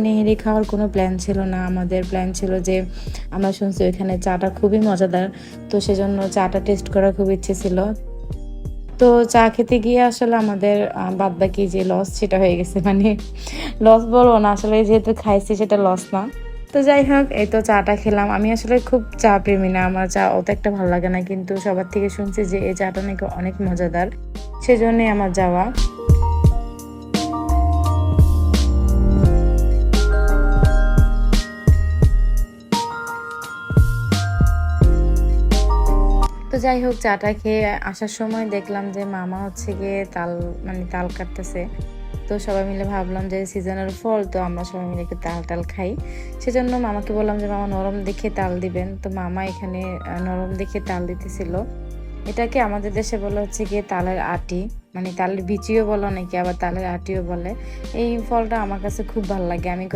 নেহেরি খাওয়ার কোনো প্ল্যান ছিল না, আমাদের প্ল্যান ছিল যে আমরা শুনছি ওইখানে চাটা খুবই মজাদার, তো সেজন্য চাটা টেস্ট করার খুব ইচ্ছে ছিল। তো চা খেতে গিয়ে আসলে আমাদের বাদ বাকি যে লস সেটা হয়ে গেছে, মানে লস বলবো না, আসলে যেহেতু খাইছি সেটা লস না। তো যাই হোক, এই তো চাটা খেলাম। আমি আসলে খুব চা প্রেমী না, আমার চা অত একটা ভালো লাগে না, কিন্তু সবার থেকে শুনছি যে এই চাটা নাকি অনেক মজাদার, সেজন্যই আমার যাওয়া। তো যাই হোক, চাটা খেয়ে আসার সময় দেখলাম যে মামা হচ্ছে গিয়ে তাল, মানে তাল কাটতেছে। তো সবাই মিলে ভাবলাম যে সিজনের ফল, তো আমরা সবাই মিলে একটু তাল টাল খাই। সেজন্য মামাকে বললাম যে মামা নরম দেখে তাল দিবেন, তো মামা এখানে নরম দেখে তাল দিতেছিল। এটাকে আমাদের দেশে বলা হচ্ছে গিয়ে তালের আটি, মানে তালের বিচিও বলে অনেকে, আবার তালের আটিও বলে। এই ফলটা আমার কাছে খুব ভালো লাগে, আমি